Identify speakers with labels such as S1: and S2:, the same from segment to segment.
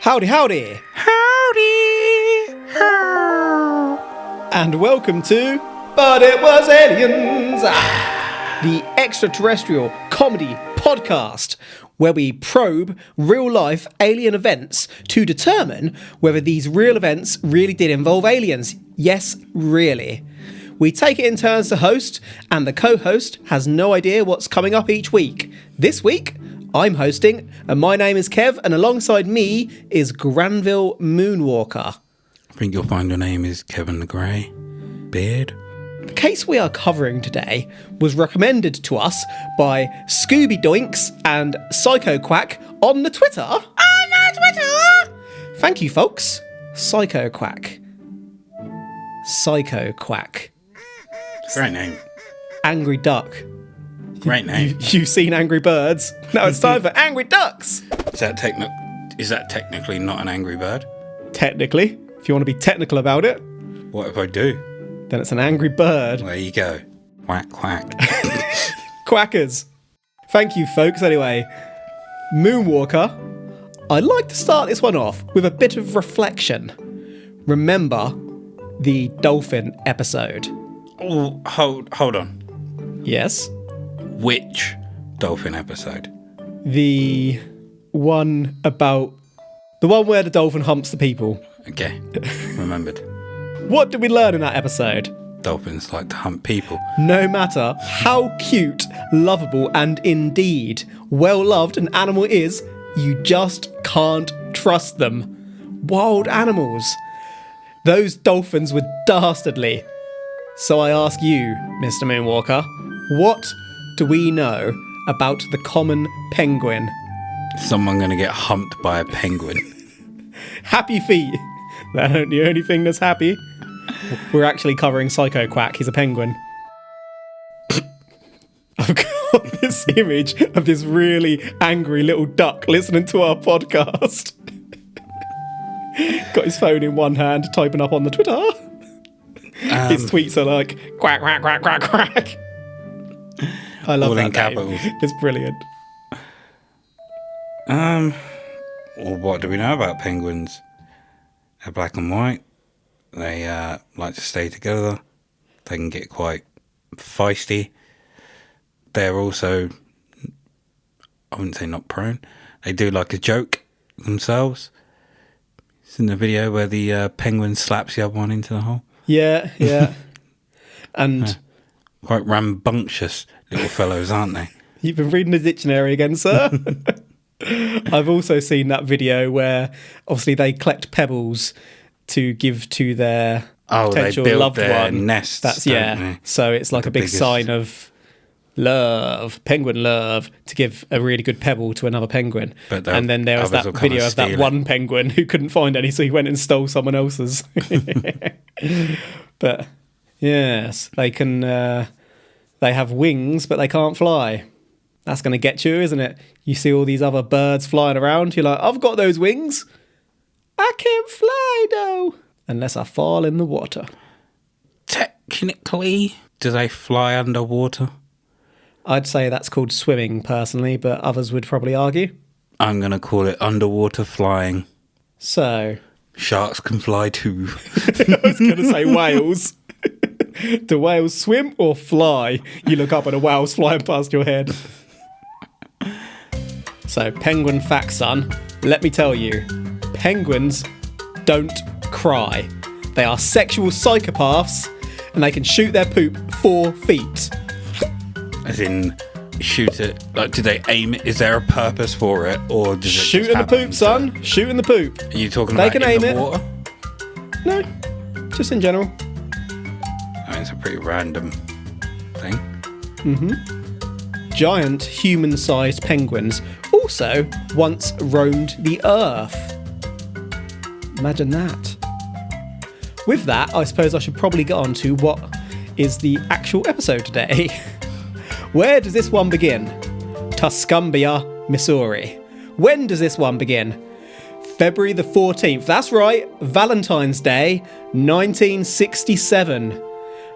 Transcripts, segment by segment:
S1: Howdy, howdy!
S2: Howdy!
S1: And welcome to But It Was Aliens, the extraterrestrial comedy podcast where we probe real-life alien events to determine whether these real events really did involve aliens. Yes, really. We take it in turns to host, and the co-host has no idea what's coming up each week. This week, I'm hosting, and my name is Kev, and alongside me is Granville Moonwalker.
S2: I think you'll find your name is Kevin the Grey Beard.
S1: The case we are covering today was recommended to us by Scooby Doinks and Psycho Quack on the Twitter. On the Twitter! Thank you, folks. Psycho Quack. Psycho Quack.
S2: Great name.
S1: Angry Duck.
S2: Great name.
S1: You've seen Angry Birds. Now it's time for Angry Ducks.
S2: Is that technically not an angry bird?
S1: Technically, if you want to be technical about it,
S2: What if I do?
S1: then it's an angry bird.
S2: There you go. Quack, quack.
S1: Quackers. Thank you, folks. Anyway, Moonwalker, I'd like to start this one off with a bit of reflection. Remember the dolphin episode?
S2: Oh, hold on.
S1: Yes?
S2: Which dolphin episode?
S1: The one where the dolphin humps the people.
S2: Okay, remembered.
S1: What did we learn in that episode?
S2: Dolphins like to hunt people.
S1: No matter how cute, lovable, and indeed well-loved an animal is, you just can't trust them. Wild animals. Those dolphins were dastardly. So I ask you, Mr. Moonwalker, what do we know about the common penguin?
S2: Someone gonna get humped by a penguin.
S1: Happy feet. That ain't the only thing that's happy. We're actually covering Psycho Quack. He's a penguin. I've got this image of this really angry little duck listening to our podcast. Got his phone in one hand, typing up on the Twitter. His tweets are like, quack, quack, quack, quack, quack. I love
S2: All
S1: that
S2: in capitals.
S1: It's brilliant.
S2: Well, what do we know about penguins? They're black and white. They like to stay together. They can get quite feisty. They're also, I wouldn't say not prone. They do like a joke themselves. It's in the video where the penguin slaps the other one into the hole.
S1: Yeah. And
S2: Quite rambunctious little fellows, aren't they?
S1: you've been reading the dictionary again, sir. I've also seen that video where obviously they collect pebbles to give to their potential
S2: they build
S1: loved
S2: their
S1: one.
S2: nests.
S1: That's
S2: They?
S1: So it's like a big
S2: biggest
S1: sign of love, penguin love, to give a really good pebble to another penguin. And then there was
S2: others
S1: that
S2: will come
S1: video
S2: and
S1: of that
S2: steal
S1: one penguin who couldn't find any, so he went and stole someone else's. But yes, they can. They have wings, but they can't fly. That's going to get you, isn't it? You see all these other birds flying around. You're like, I've got those wings. I can't fly, though. Unless I fall in the water.
S2: Technically, do they fly underwater?
S1: I'd say that's called swimming, personally, but others would probably argue.
S2: I'm going to call it underwater flying.
S1: So,
S2: Sharks can fly too.
S1: I was going to say whales. Do whales swim or fly? You look up and a whale's flying past your head. So, penguin fact, son. Let me tell you, penguins don't cry. They are sexual psychopaths, and they can shoot their poop 4 feet.
S2: As in, shoot it. Like, do they aim it? Is there a purpose for it, or does it
S1: Shoot
S2: just
S1: in the
S2: happen
S1: poop, son. Shoot in the poop.
S2: Are you talking
S1: They
S2: about
S1: can
S2: in
S1: aim
S2: the
S1: it.
S2: water?
S1: No, just in general.
S2: I mean, it's a pretty random thing.
S1: Giant human-sized penguins also once roamed the earth. Imagine that. With that, I suppose I should probably get on to what is the actual episode today. Where does this one begin? Tuscumbia, Missouri. When does this one begin? February the 14th. That's right, Valentine's Day, 1967.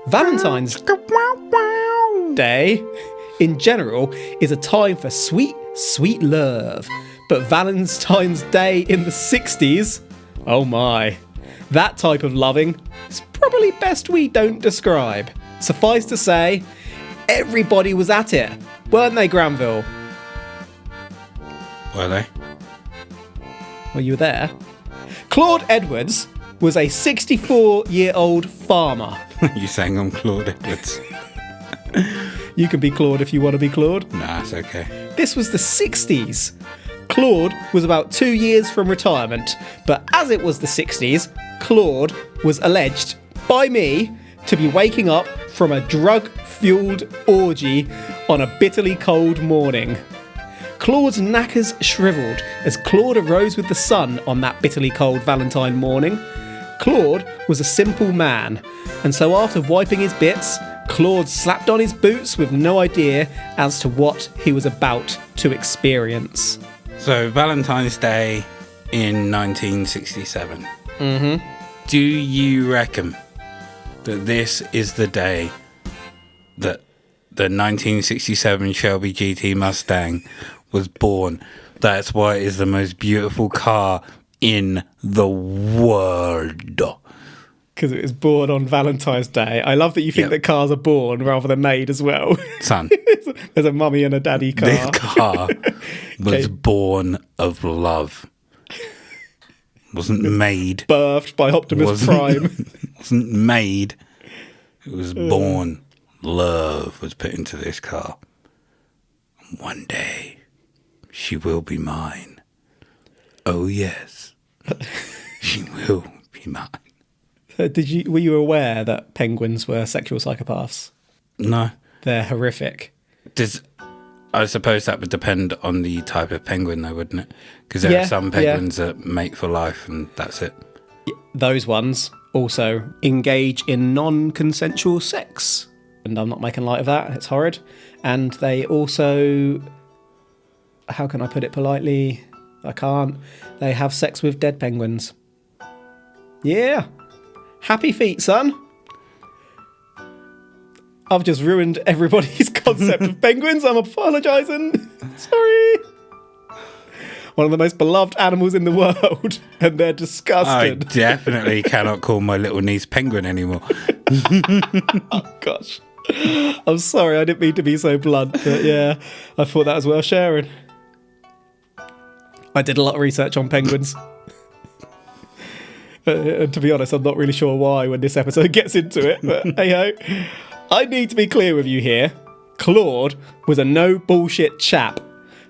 S1: Valentine's Day, in general, is a time for sweet, sweet love But Valentine's Day in the 60s, oh my. That type of loving is probably best we don't describe. Suffice to say, everybody was at it, weren't they, Granville?
S2: Were they?
S1: Well, you were there. Claude Edwards was a 64-year-old farmer.
S2: You saying I'm Claude Edwards?
S1: You can be Claude if you want to be Claude.
S2: Nah, it's okay.
S1: This was the 60s. Claude was about 2 years from retirement, but as it was the 60s, Claude was alleged by me to be waking up from a drug-fueled orgy on a bitterly cold morning. Claude's knackers shrivelled as Claude arose with the sun on that bitterly cold Valentine morning. Claude was a simple man, and so after wiping his bits, Claude slapped on his boots with no idea as to what he was about to experience.
S2: So, Valentine's Day in 1967.
S1: Mm-hmm.
S2: Do you reckon that this is the day that the 1967 Shelby GT Mustang was born? That's why it is the most beautiful car in the world.
S1: Because it was born on Valentine's Day. I love that you think that cars are born rather than made as well.
S2: Son.
S1: There's a mummy and a daddy car.
S2: This car was born of love. Wasn't made.
S1: Birthed by Optimus Prime.
S2: Wasn't made. It was born. Love was put into this car. One day, she will be mine. Oh yes, she will be mine.
S1: Were you aware that penguins were sexual psychopaths?
S2: No.
S1: They're horrific.
S2: I suppose that would depend on the type of penguin, though, wouldn't it? Because there are some penguins that mate for life, and that's it.
S1: Those ones also engage in non-consensual sex. And I'm not making light of that. It's horrid. And they also... How can I put it politely? I can't. They have sex with dead penguins. Yeah. Happy feet, son. I've just ruined everybody's concept of penguins. I'm apologising. Sorry. One of the most beloved animals in the world, and they're disgusted.
S2: I definitely cannot call my little niece penguin anymore.
S1: Oh, gosh. I'm sorry, I didn't mean to be so blunt, but yeah, I thought that was worth sharing. I did a lot of research on penguins. And to be honest, I'm not really sure why when this episode gets into it, but hey-ho. I need to be clear with you here. Claude was a no-bullshit chap.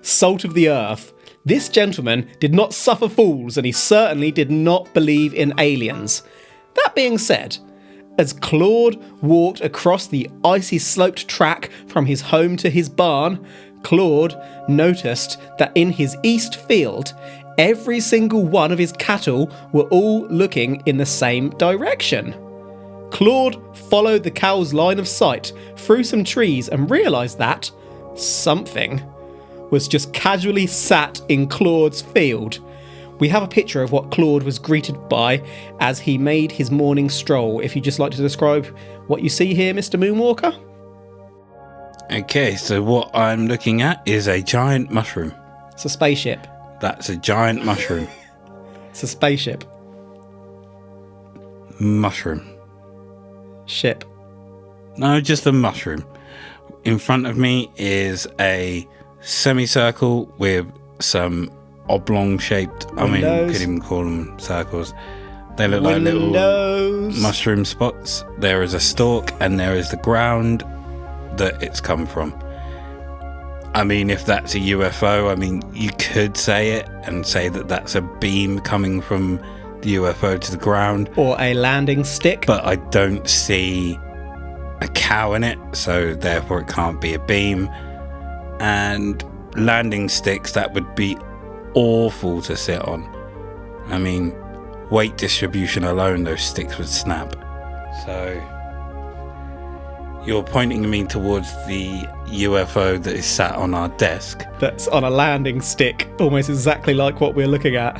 S1: Salt of the earth. This gentleman did not suffer fools, and he certainly did not believe in aliens. That being said, as Claude walked across the icy sloped track from his home to his barn, Claude noticed that in his east field, every single one of his cattle were all looking in the same direction. Claude followed the cow's line of sight through some trees and realised that something was just casually sat in Claude's field. We have a picture of what Claude was greeted by as he made his morning stroll. If you'd just like to describe what you see here, Mr. Moonwalker.
S2: Okay, so what I'm looking at is a giant mushroom.
S1: It's a spaceship.
S2: That's a giant mushroom.
S1: It's a spaceship.
S2: Mushroom.
S1: Ship.
S2: No, just a mushroom. In front of me is a semicircle with some oblong shaped, I mean, you could even call them circles. They look like little mushroom spots. There is a stalk and there is the ground that it's come from. I mean, if that's a UFO, I mean, you could say it and say that that's a beam coming from the UFO to the ground.
S1: Or a landing stick.
S2: But I don't see a cow in it, so therefore it can't be a beam. And landing sticks, that would be awful to sit on. I mean, weight distribution alone, those sticks would snap. So you're pointing me towards the UFO that is sat on our desk.
S1: That's on a landing stick, almost exactly like what we're looking at.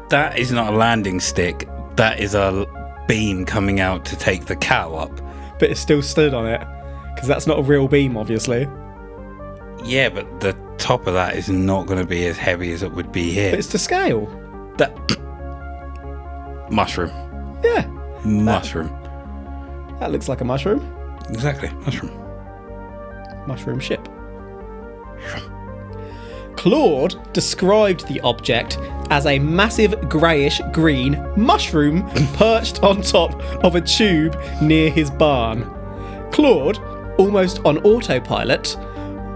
S2: That is not a landing stick. That is a beam coming out to take the cow up.
S1: But it still stood on it, because that's not a real beam, obviously.
S2: Yeah, but the top of that is not going to be as heavy as it would be here.
S1: But it's to scale.
S2: That mushroom.
S1: Yeah.
S2: Mushroom.
S1: That looks like a mushroom.
S2: Exactly. Mushroom.
S1: Mushroom ship. Claude described the object as a massive greyish-green mushroom perched on top of a tube near his barn. Claude, almost on autopilot,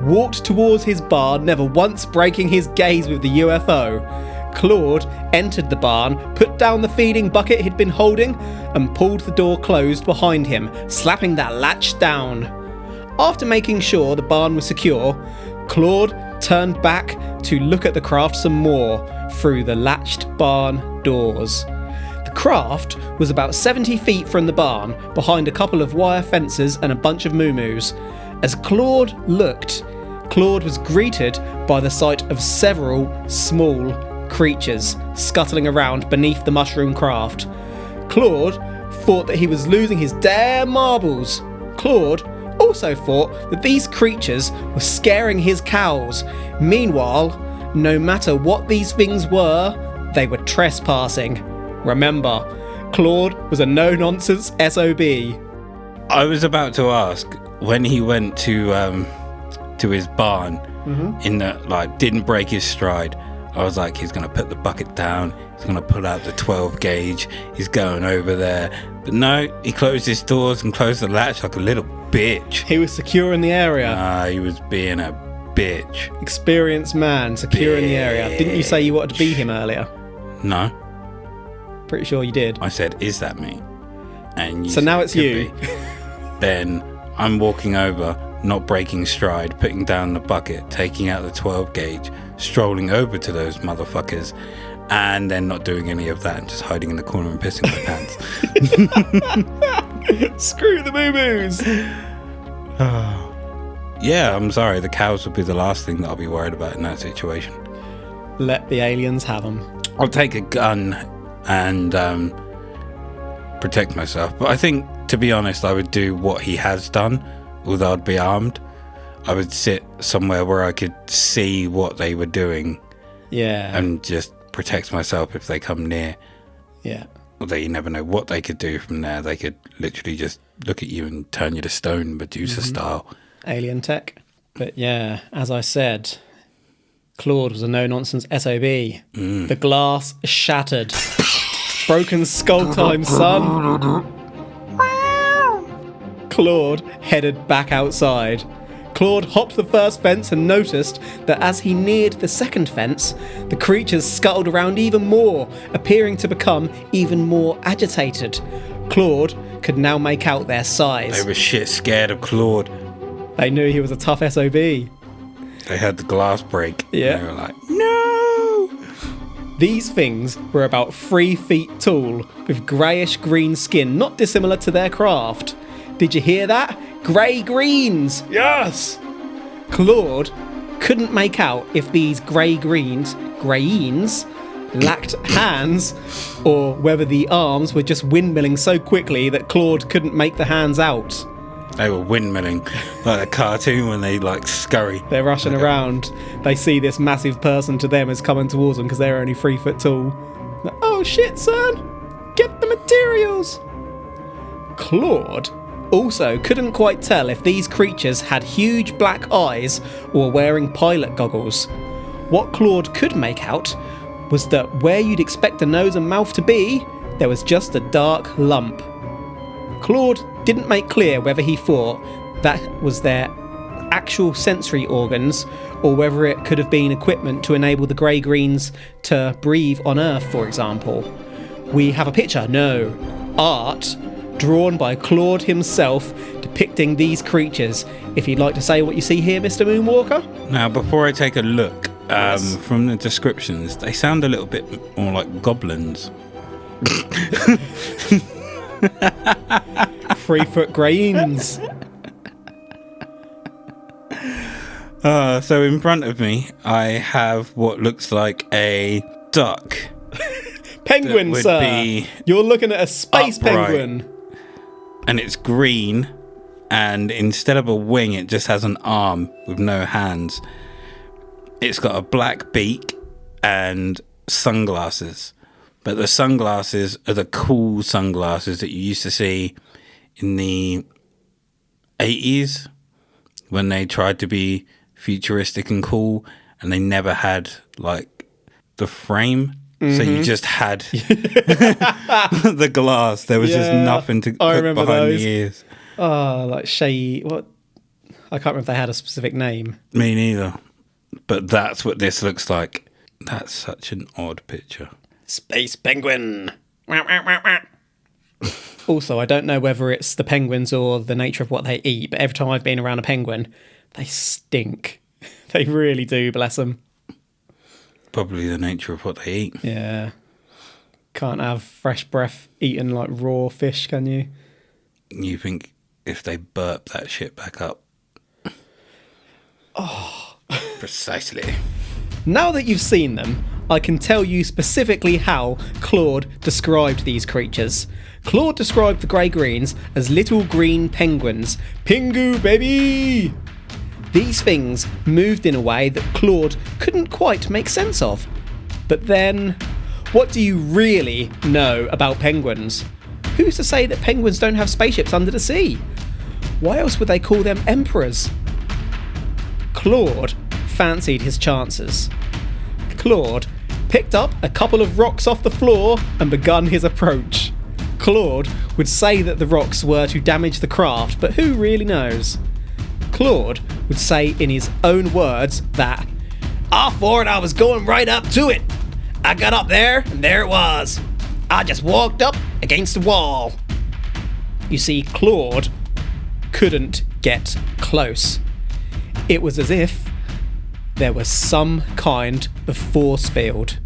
S1: walked towards his barn, never once breaking his gaze with the UFO. Claude entered the barn, put down the feeding bucket he'd been holding, and pulled the door closed behind him, slapping that latch down. After making sure the barn was secure, Claude turned back to look at the craft some more through the latched barn doors. The craft was about 70 feet from the barn, behind a couple of wire fences and a bunch of moo-moos. As Claude looked, Claude was greeted by the sight of several small creatures scuttling around beneath the mushroom craft. Claude thought that he was losing his damn marbles. Claude also thought that these creatures were scaring his cows. Meanwhile, no matter what these things were, they were trespassing. Remember, Claude was a no-nonsense SOB.
S2: I was about to ask, when he went to his barn, in the didn't break his stride. I was like, he's gonna put the bucket down, he's gonna pull out the 12 gauge, he's going over there. But no, he closed his doors and closed the latch like a little bitch.
S1: He was secure in the area.
S2: He was being a bitch.
S1: Experienced man, secure in the area. Didn't you say you wanted to be him earlier?
S2: No.
S1: Pretty sure you did.
S2: I said, is that me? And you
S1: so now it's
S2: could
S1: you.
S2: be. Then I'm walking over, not breaking stride, putting down the bucket, taking out the 12 gauge, strolling over to those motherfuckers, and then not doing any of that and just hiding in the corner and pissing my pants.
S1: Screw the moo-moos.
S2: Yeah, I'm sorry. The cows would be the last thing that I'll be worried about in that situation.
S1: Let the aliens have them.
S2: I'll take a gun and protect myself. But I think, to be honest, I would do what he has done, although I'd be armed. I would sit somewhere where I could see what they were doing.
S1: Yeah.
S2: And just protect myself if they come near.
S1: Yeah.
S2: Although you never know what they could do from there. They could literally just look at you and turn you to stone, Medusa style.
S1: Alien tech. But yeah, as I said, Claude was a no-nonsense SOB. The glass shattered. Broken skull time, son. Claude headed back outside. Claude hopped the first fence and noticed that as he neared the second fence, the creatures scuttled around even more, appearing to become even more agitated. Claude could now make out their size.
S2: They were shit scared of Claude.
S1: They knew he was a tough SOB.
S2: They had the glass break.
S1: Yeah.
S2: They were like, no!
S1: These things were about 3 feet tall, with greyish-green skin not dissimilar to their craft. Did you hear that? Grey greens!
S2: Yes!
S1: Claude couldn't make out if these greens, lacked hands, or whether the arms were just windmilling so quickly that Claude couldn't make the hands out.
S2: They were windmilling, like a cartoon when they scurry.
S1: They're rushing around. They see this massive person to them as coming towards them because they're only 3 foot tall. Oh shit, son! Get the materials! Claude also couldn't quite tell if these creatures had huge black eyes or were wearing pilot goggles. What Claude could make out was that where you'd expect a nose and mouth to be, there was just a dark lump. Claude didn't make clear whether he thought that was their actual sensory organs or whether it could have been equipment to enable the grey-greens to breathe on Earth, for example. We have a picture, no, art, drawn by Claude himself, depicting these creatures. If you'd like to say what you see here, Mr. Moonwalker?
S2: Now, before I take a look, from the descriptions, they sound a little bit more like goblins.
S1: 3 foot greens.
S2: So in front of me, I have what looks like a duck.
S1: Penguin,
S2: would
S1: sir.
S2: be
S1: You're looking at a space
S2: upright.
S1: penguin.
S2: And it's green, and instead of a wing, it just has an arm with no hands. It's got a black beak and sunglasses. But the sunglasses are the cool sunglasses that you used to see in the 80s when they tried to be futuristic and cool, and they never had like the frame. So you just had the glass. There was just nothing to put behind
S1: those.
S2: the ears.
S1: Oh, like Shay. What? I can't remember if they had a specific name.
S2: Me neither. But that's what this looks like. That's such an odd picture.
S1: Space penguin. Also, I don't know whether it's the penguins or the nature of what they eat, but every time I've been around a penguin, they stink. They really do, bless them.
S2: Probably the nature of what they eat.
S1: Yeah. Can't have fresh breath eating like raw fish, can you?
S2: You think if they burp that shit back up?
S1: Oh.
S2: Precisely.
S1: Now that you've seen them, I can tell you specifically how Claude described these creatures. Claude described the grey-greens as little green penguins. Pingu, baby! These things moved in a way that Claude couldn't quite make sense of. But then, what do you really know about penguins? Who's to say that penguins don't have spaceships under the sea? Why else would they call them emperors? Claude fancied his chances. Claude picked up a couple of rocks off the floor and begun his approach. Claude would say that the rocks were to damage the craft, but who really knows? Claude would say in his own words that, "I thought I was going right up to it. I got up there and there it was. I just walked up against the wall." You see, Claude couldn't get close. It was as if there was some kind of force field.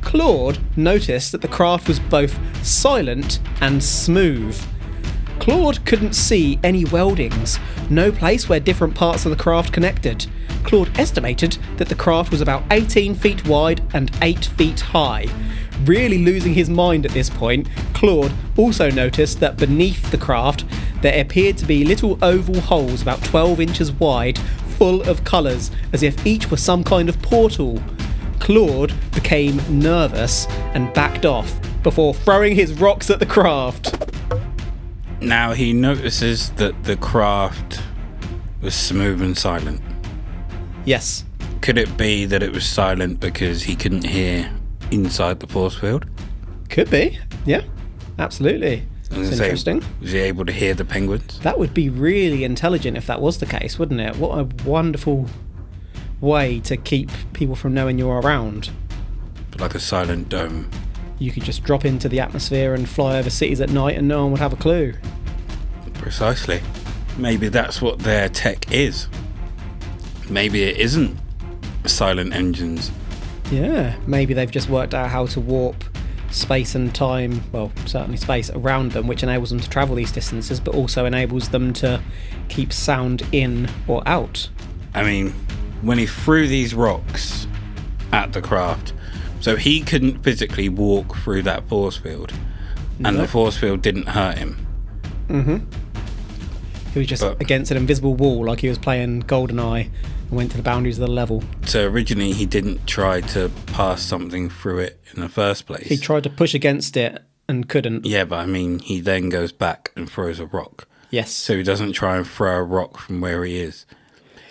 S1: Claude noticed that the craft was both silent and smooth. Claude couldn't see any weldings, no place where different parts of the craft connected. Claude estimated that the craft was about 18 feet wide and 8 feet high. Really losing his mind at this point, Claude also noticed that beneath the craft there appeared to be little oval holes about 12 inches wide, full of colours, as if each were some kind of portal. Claude became nervous and backed off before throwing his rocks at the craft.
S2: Now he notices that the craft was smooth and silent.
S1: Yes.
S2: Could it be that it was silent because he couldn't hear inside the force field?
S1: Could be. Yeah, absolutely.
S2: I was
S1: It's
S2: gonna
S1: interesting.
S2: say, was he able to hear the penguins?
S1: That would be really intelligent if that was the case, wouldn't it? What a wonderful way to keep people from knowing you're around.
S2: Like a silent dome.
S1: You could just drop into the atmosphere and fly over cities at night and no one would have a clue.
S2: Precisely. Maybe that's what their tech is. Maybe it isn't silent engines.
S1: Yeah, maybe they've just worked out how to warp space and time, well, certainly space, around them, which enables them to travel these distances, but also enables them to keep sound in or out.
S2: I mean, when he threw these rocks at the craft, so he couldn't physically walk through that force field, and the force field didn't hurt him.
S1: He was just against an invisible wall, like he was playing GoldenEye and went to the boundaries of the level.
S2: So originally he didn't try to pass something through it in the first place.
S1: He tried to push against it and couldn't.
S2: Yeah, but I mean, he then goes back and throws a rock.
S1: Yes.
S2: So he doesn't try and throw a rock from where he is.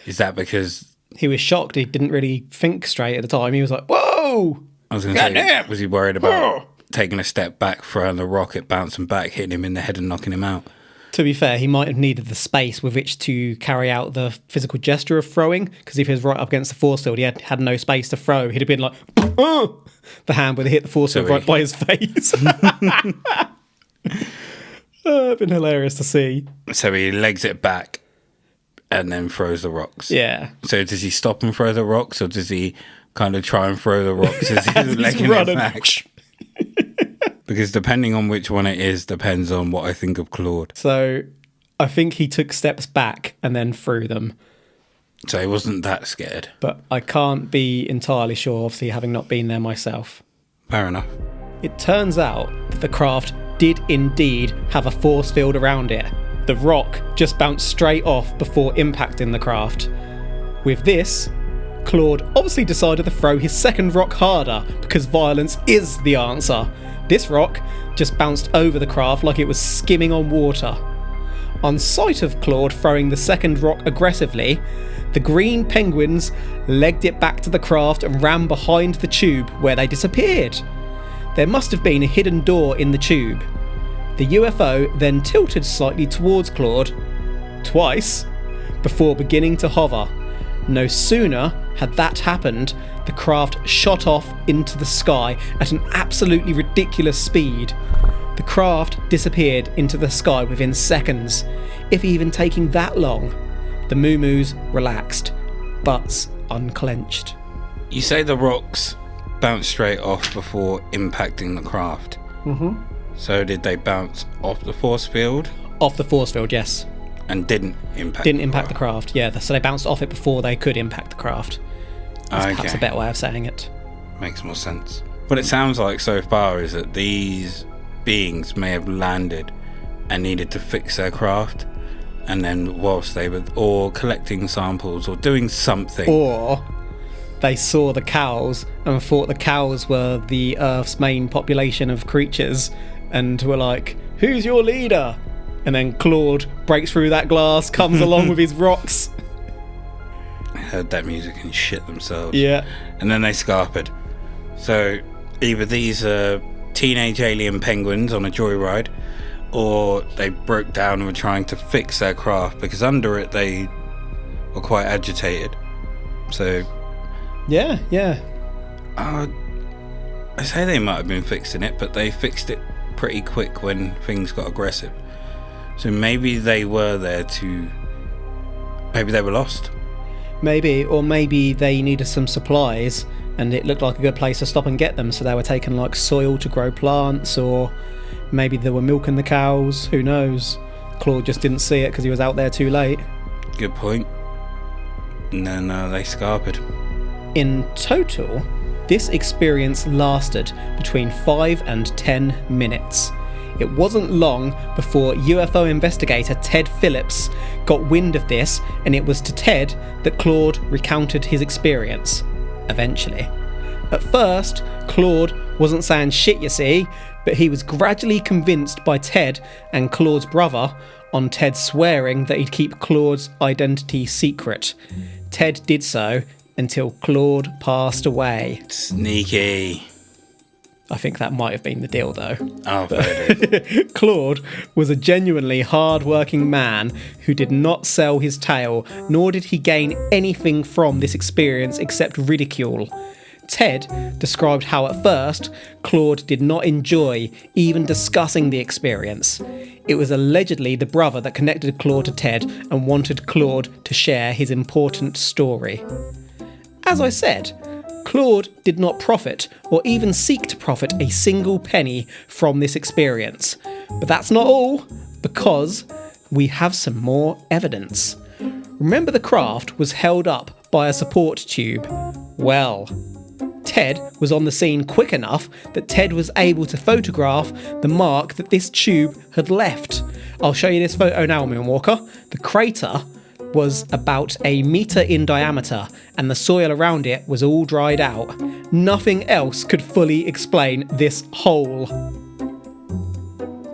S2: Is that because...
S1: He was shocked. He didn't really think straight at the time. He was like, whoa!
S2: I was going to say, was he worried about taking a step back, throwing the rock, it bouncing back, hitting him in the head and knocking him out?
S1: To be fair, he might have needed the space with which to carry out the physical gesture of throwing, because if he was right up against the force field, he had no space to throw. He'd have been like, oh! The hand would have hit the force field right by his face. It'd been hilarious to see.
S2: So he legs it back and then throws the rocks.
S1: Yeah.
S2: So does he stop and throw the rocks, or does he kind of try and throw the rocks as he's legging it back? Because depending on which one it is, depends on what I think of Claude.
S1: So I think he took steps back and then threw them.
S2: So he wasn't that scared.
S1: But I can't be entirely sure, obviously, having not been there myself.
S2: Fair enough.
S1: It turns out that the craft did indeed have a force field around it. The rock just bounced straight off before impacting the craft. With this, Claude obviously decided to throw his second rock harder, because violence is the answer. This rock just bounced over the craft like it was skimming on water. On sight of Claude throwing the second rock aggressively, the green penguins legged it back to the craft and ran behind the tube, where they disappeared. There must have been a hidden door in the tube. The UFO then tilted slightly towards Claude, twice, before beginning to hover. No sooner had that happened, the craft shot off into the sky at an absolutely ridiculous speed. The craft disappeared into the sky within seconds, if even taking that long. The moo-moos relaxed, butts unclenched.
S2: You say the rocks bounced straight off before impacting the craft.
S1: Mm-hmm.
S2: So did they bounce off the force field?
S1: Off the force field, yes.
S2: And didn't impact
S1: the craft, yeah. So they bounced off it before they could impact the craft. That's perhaps a better way of saying it.
S2: Makes more sense. What it sounds like so far is that these beings may have landed and needed to fix their craft, and then whilst they were or collecting samples or doing something,
S1: or they saw the cows and thought the cows were the Earth's main population of creatures and were like, who's your leader? And then Claude breaks through that glass, comes along with his rocks.
S2: Heard that music and shit themselves.
S1: Yeah.
S2: And then they scarpered. So either these are teenage alien penguins on a joyride, or they broke down and were trying to fix their craft, because under it they were quite agitated. So
S1: yeah.
S2: I say they might have been fixing it, but they fixed it pretty quick when things got aggressive. So maybe they were there to... Maybe they were lost.
S1: Maybe, or maybe they needed some supplies and it looked like a good place to stop and get them, so they were taking like soil to grow plants, or maybe they were milking the cows, who knows. Claude just didn't see it because he was out there too late.
S2: Good point. And then they scarpered.
S1: In total, this experience lasted between 5 and 10 minutes. It wasn't long before UFO investigator Ted Phillips got wind of this, and it was to Ted that Claude recounted his experience, eventually. At first, Claude wasn't saying shit, you see, but he was gradually convinced by Ted and Claude's brother, on Ted swearing that he'd keep Claude's identity secret. Ted did so until Claude passed away.
S2: Sneaky.
S1: I think that might have been the deal, though.
S2: Oh, fair.
S1: Claude was a genuinely hard-working man who did not sell his tale, nor did he gain anything from this experience except ridicule. Ted described how at first Claude did not enjoy even discussing the experience. It was allegedly the brother that connected Claude to Ted and wanted Claude to share his important story. As I said, Claude did not profit or even seek to profit a single penny from this experience. But that's not all, because we have some more evidence. Remember, the craft was held up by a support tube. Well, Ted was on the scene quick enough that Ted was able to photograph the mark that this tube had left. I'll show you this photo now, Moonwalker. The crater was about a metre in diameter, and the soil around it was all dried out. Nothing else could fully explain this hole.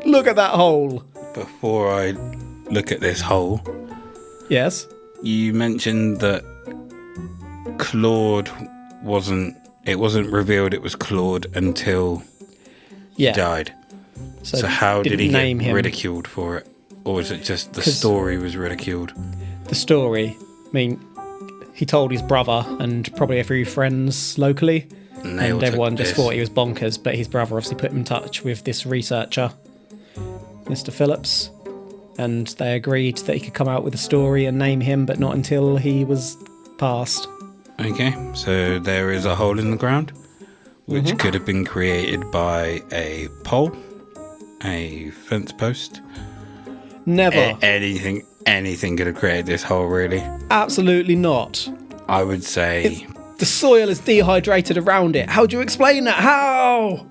S1: Look at that hole.
S2: Before I look at this hole,
S1: Yes?
S2: you mentioned that Claude wasn't revealed it was Claude until
S1: Yeah.
S2: he died. So how did he
S1: name
S2: get
S1: him.
S2: ridiculed for it? Or was it just the story was ridiculed?
S1: The story, I mean, he told his brother and probably a few friends locally,
S2: And
S1: and everyone just thought he was bonkers, but his brother obviously put him in touch with this researcher, Mr. Phillips, and they agreed that he could come out with a story and name him, but not until he was passed.
S2: Okay, so there is a hole in the ground, which could have been created by a pole, a fence post.
S1: Never.
S2: Anything could have created this hole, really.
S1: Absolutely not.
S2: I would say...
S1: The soil is dehydrated around it. How do you explain that? How?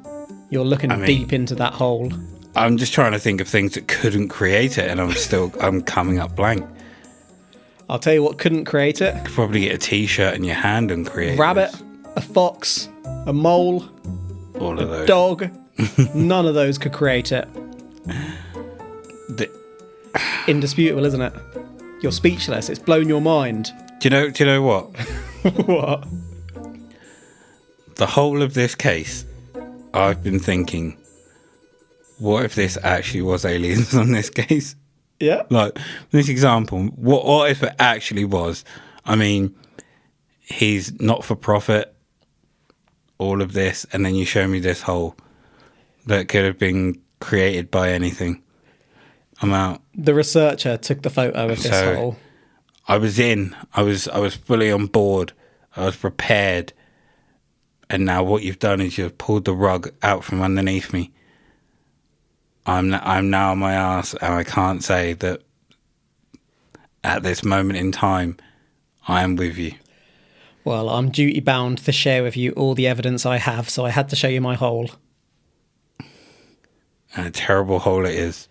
S1: You're looking deep into that hole.
S2: I'm just trying to think of things that couldn't create it, and I'm coming up blank.
S1: I'll tell you what couldn't create it.
S2: Could probably get a t-shirt in your hand and create
S1: Rabbit,
S2: this.
S1: a fox, a mole,
S2: All of those.
S1: dog. None of those could create it.
S2: The-
S1: Indisputable, isn't it? You're speechless. It's blown your mind.
S2: Do you know what?
S1: What?
S2: The whole of this case, I've been thinking, what if this actually was aliens on this case?
S1: Yeah.
S2: Like, this example, what if it actually was? I mean, he's not for profit, all of this, and then you show me this hole that could have been created by anything. I'm out.
S1: The researcher took the photo of this
S2: So,
S1: hole.
S2: I was fully on board. I was prepared. And now what you've done is you've pulled the rug out from underneath me. I'm now on my ass, and I can't say that at this moment in time I am with you.
S1: Well, I'm duty bound to share with you all the evidence I have, so I had to show you my hole.
S2: And a terrible hole it is.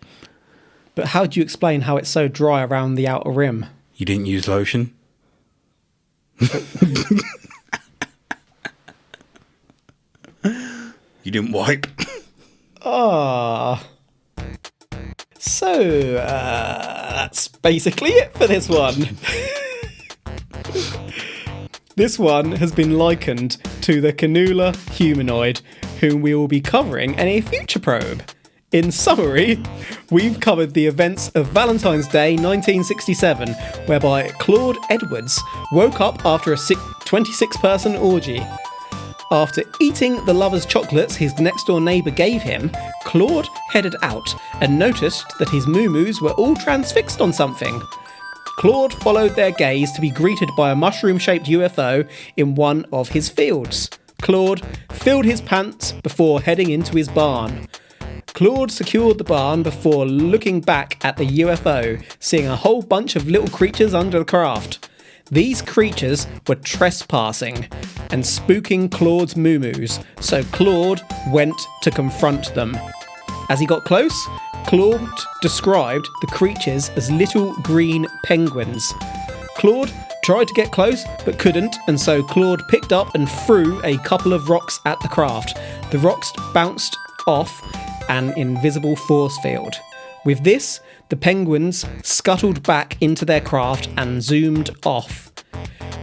S1: But how do you explain how it's so dry around the outer rim?
S2: You didn't use lotion? You didn't wipe?
S1: Ah. So, that's basically it for this one. This one has been likened to the Canula humanoid, whom we will be covering in a future probe. In summary, we've covered the events of Valentine's Day 1967, whereby Claude Edwards woke up after a 26-person orgy. After eating the lover's chocolates his next-door neighbour gave him, Claude headed out and noticed that his moo-moos were all transfixed on something. Claude followed their gaze to be greeted by a mushroom-shaped UFO in one of his fields. Claude filled his pants before heading into his barn. Claude secured the barn before looking back at the UFO, seeing a whole bunch of little creatures under the craft. These creatures were trespassing and spooking Claude's moo-moos, so Claude went to confront them. As he got close, Claude described the creatures as little green penguins. Claude tried to get close but couldn't, and so Claude picked up and threw a couple of rocks at the craft. The rocks bounced off an invisible force field. With this, the penguins scuttled back into their craft and zoomed off.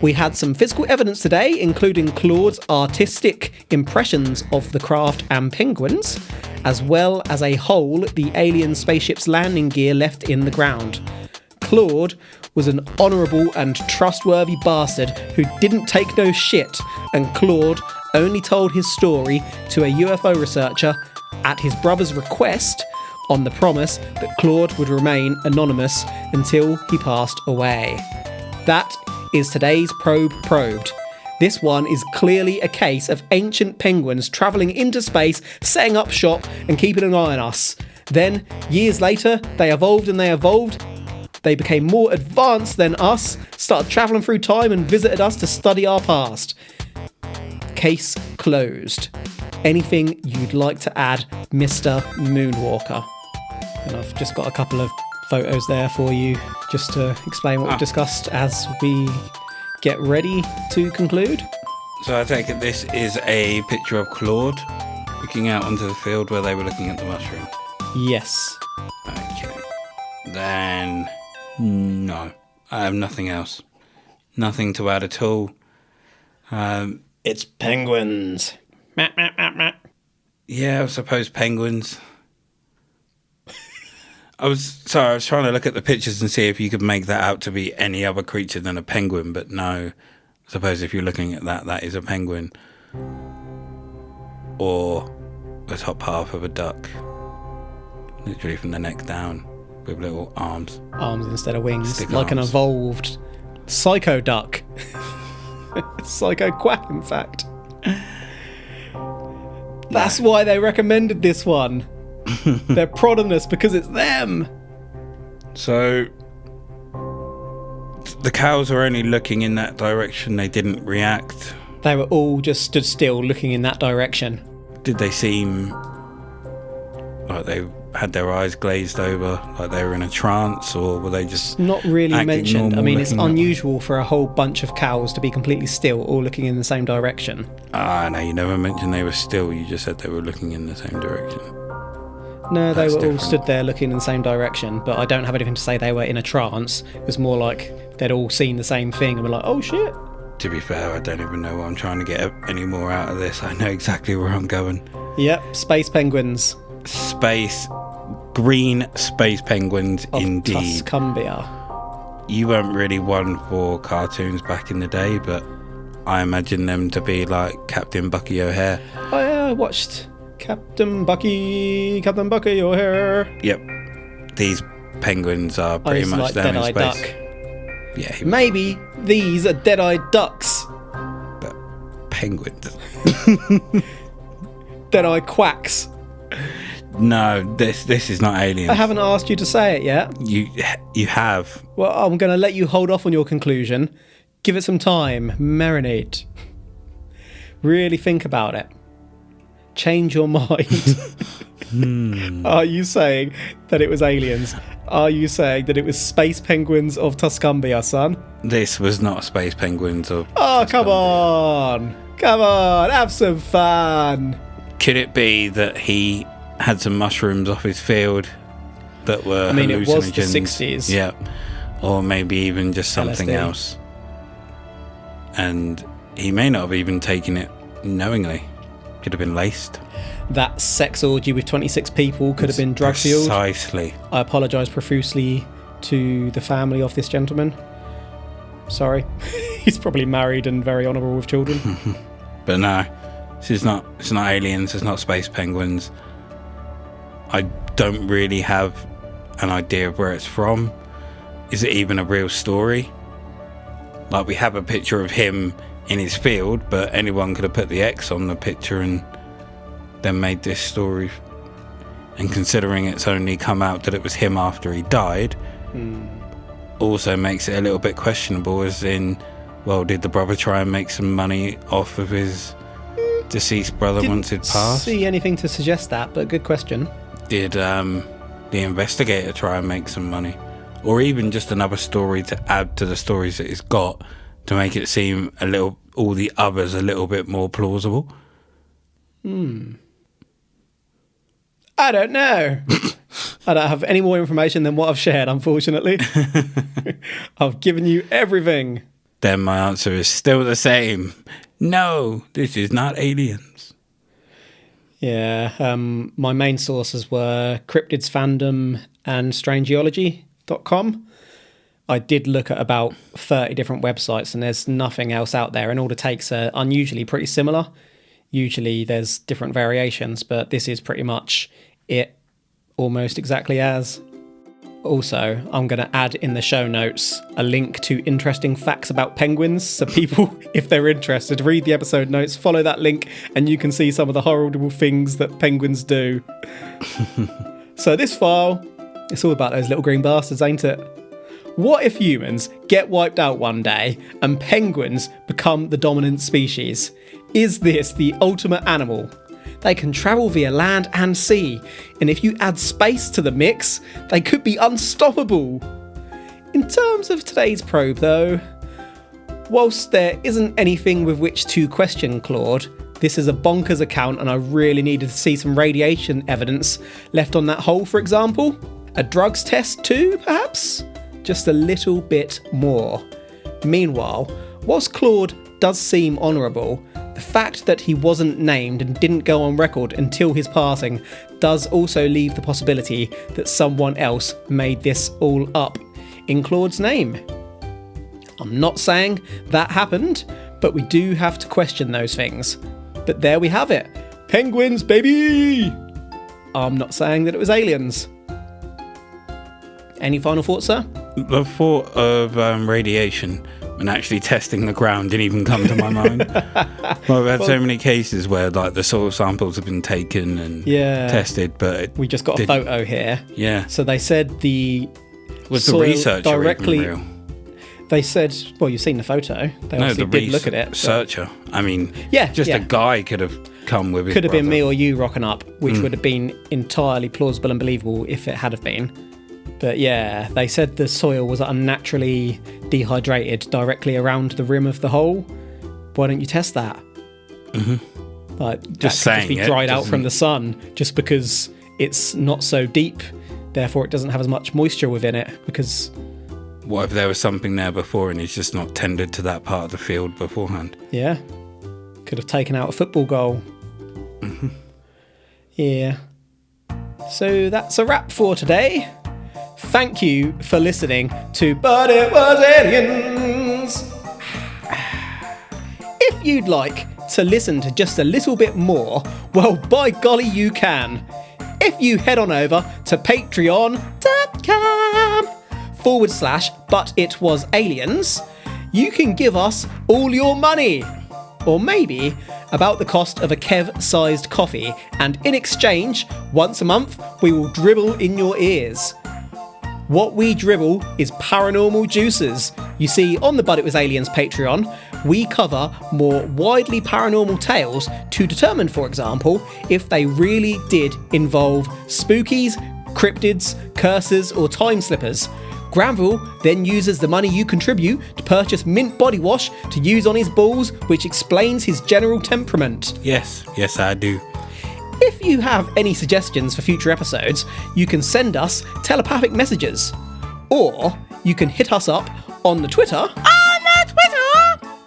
S1: We had some physical evidence today, including Claude's artistic impressions of the craft and penguins, as well as a hole the alien spaceship's landing gear left in the ground. Claude was an honourable and trustworthy bastard who didn't take no shit, and Claude only told his story to a UFO researcher at his brother's request, on the promise that Claude would remain anonymous until he passed away. That is today's probe probed. This one is clearly a case of ancient penguins travelling into space, setting up shop and keeping an eye on us. Then, years later, they evolved. They became more advanced than us, started travelling through time and visited us to study our past. Case closed. Anything you'd like to add, Mr. Moonwalker? And I've just got a couple of photos there for you, just to explain what we've discussed as we get ready to conclude.
S2: So I take it this is a picture of Claude looking out onto the field where they were looking at the mushroom.
S1: Yes.
S2: Okay. Then, no. I have nothing else. Nothing to add at all.
S1: It's penguins.
S2: Yeah, I suppose penguins. I was trying to look at the pictures and see if you could make that out to be any other creature than a penguin, but no. I suppose if you're looking at that, that is a penguin. Or the top half of a duck. Literally from the neck down, with little arms.
S1: Arms instead of wings,
S2: Stick
S1: like an
S2: arms.
S1: evolved psycho duck. Psycho quack, in fact. That's why they recommended this one. They're prodding us because it's them.
S2: So, the cows were only looking in that direction, they didn't react.
S1: They were all just stood still looking in that direction.
S2: Did they seem like they had their eyes glazed over, like they were in a trance, or were they just
S1: Not really
S2: acting
S1: mentioned. I
S2: normal,
S1: mean, it's
S2: looking that way?
S1: unusual for a whole bunch of cows to be completely still, all looking in the same direction.
S2: No, you never mentioned they were still. You just said they were looking in the same direction.
S1: No, they
S2: That's
S1: were all
S2: different.
S1: stood there looking in the same direction, but I don't have anything to say they were in a trance. It was more like they'd all seen the same thing and were like, oh shit.
S2: To be fair, I don't even know what I'm trying to get any more out of this. I know exactly where I'm going.
S1: Yep, space penguins
S2: Green space penguins,
S1: of
S2: indeed.
S1: Tuscumbia.
S2: You weren't really one for cartoons back in the day, but I imagine them to be like Captain Bucky O'Hare.
S1: Oh yeah, I watched Captain Bucky O'Hare.
S2: Yep. These penguins are
S1: I
S2: pretty
S1: used to
S2: much
S1: like
S2: them in
S1: Dead-Eye
S2: space.
S1: Duck.
S2: Yeah, he was,
S1: Maybe these are dead-eyed ducks.
S2: but penguins.
S1: Dead-eyed quacks.
S2: No, this is not aliens.
S1: I haven't asked you to say it yet.
S2: You have.
S1: Well, I'm going to let you hold off on your conclusion. Give it some time. Marinate. Really think about it. Change your mind. Are you saying that it was aliens? Are you saying that it was space penguins of Tuscumbia, son?
S2: This was not space penguins or.
S1: Oh, come on. Come on. Have some fun.
S2: Could it be that he had some mushrooms off his field that were
S1: I mean, it was the
S2: hallucinogens?
S1: 60s.
S2: Yeah. Or maybe even just something
S1: LSD.
S2: else. And he may not have even taken it knowingly. Could have been laced.
S1: That sex orgy with 26 people could have been drug fueled.
S2: Precisely.
S1: I apologise profusely to the family of this gentleman. Sorry. He's probably married and very honourable with children.
S2: But no, it's not aliens, it's not space penguins. I don't really have an idea of where it's from. Is it even a real story? Like, we have a picture of him in his field, but anyone could have put the X on the picture and then made this story. And considering it's only come out that it was him after he died, also makes it a little bit questionable, as in, well, did the brother try and make some money off of his deceased brother once he'd passed?
S1: See anything to suggest that, but good question.
S2: Did the investigator try and make some money? Or even just another story to add to the stories that he's got to make it seem all the others a little bit more plausible?
S1: I don't know. I don't have any more information than what I've shared, unfortunately. I've given you everything.
S2: Then my answer is still the same. No, this is not aliens.
S1: Yeah, my main sources were Cryptids Fandom and Strangeology.com. I did look at about 30 different websites and there's nothing else out there, and all the takes are unusually pretty similar. Usually there's different variations, but this is pretty much it, almost exactly as. Also, I'm going to add in the show notes a link to interesting facts about penguins, so people, if they're interested, read the episode notes, follow that link, and you can see some of the horrible things that penguins do. So this file, it's all about those little green bastards, ain't it? What if humans get wiped out one day and penguins become the dominant species? Is this the ultimate animal? They can travel via land and sea, and if you add space to the mix, they could be unstoppable. In terms of today's probe though, whilst there isn't anything with which to question Claude, this is a bonkers account and I really needed to see some radiation evidence left on that hole, for example. A drugs test too, perhaps? Just a little bit more. Meanwhile, whilst Claude does seem honourable, the fact that he wasn't named and didn't go on record until his passing does also leave the possibility that someone else made this all up in Claude's name. I'm not saying that happened, but we do have to question those things. But there we have it. Penguins, baby! I'm not saying that it was aliens. Any final thoughts, sir?
S2: The thought of radiation and actually testing the ground didn't even come to my mind. Well, we've had so many cases where like the soil samples have been taken and tested, but
S1: we just got a photo here.
S2: Yeah.
S1: So they said
S2: was the researcher
S1: directly
S2: even real?
S1: They said, well, you've seen the photo. They obviously did look at it.
S2: Researcher. I mean,
S1: Yeah,
S2: just a guy could have come with his
S1: Could have been
S2: brother.
S1: me or you rocking up, which would have been entirely plausible and believable if it had have been. But yeah, they said the soil was unnaturally dehydrated directly around the rim of the hole. Why don't you test that? Like, that could just be dried out from the sun just because it's not so deep. Therefore, it doesn't have as much moisture within it because...
S2: What if there was something there before and he's just not tended to that part of the field beforehand?
S1: Yeah. Could have taken out a football goal. Yeah. So that's a wrap for today. Thank you for listening to But It Was Aliens. If you'd like to listen to just a little bit more, well, by golly, you can. If you head on over to patreon.com/ButItWasAliens, you can give us all your money. Or maybe about the cost of a Kev-sized coffee, and in exchange, once a month, we will dribble in your ears. What we dribble is paranormal juices. You see, on the But It Was Aliens Patreon, we cover more widely paranormal tales to determine, for example, if they really did involve spookies, cryptids, curses, or time slippers. Granville then uses the money you contribute to purchase mint body wash to use on his balls, which explains his general temperament.
S2: Yes, I do.
S1: If you have any suggestions for future episodes, you can send us telepathic messages. Or you can hit us up on the Twitter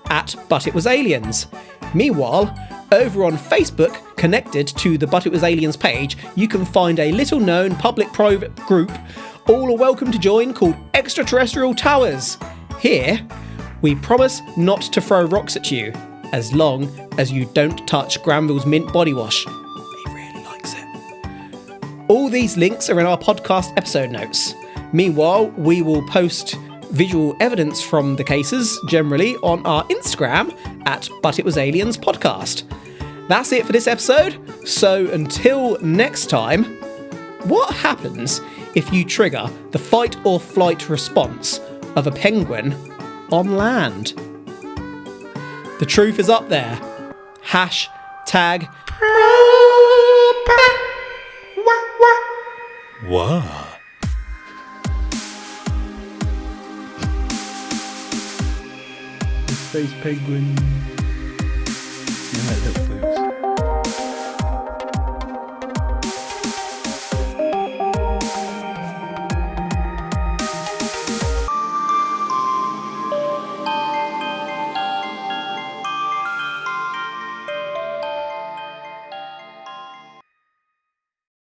S1: at But It Was Aliens. Meanwhile, over on Facebook, connected to the But It Was Aliens page, you can find a little known public private group all are welcome to join called Extraterrestrial Towers. Here, we promise not to throw rocks at you, as long as you don't touch Granville's mint body wash. He really likes it. All these links are in our podcast episode notes. Meanwhile, we will post visual evidence from the cases, generally, on our Instagram at But It Was Aliens Podcast. That's it for this episode, so until next time, what happens if you trigger the fight or flight response of a penguin on land? The truth is up there. Hashtag.
S2: What?
S3: Space penguin.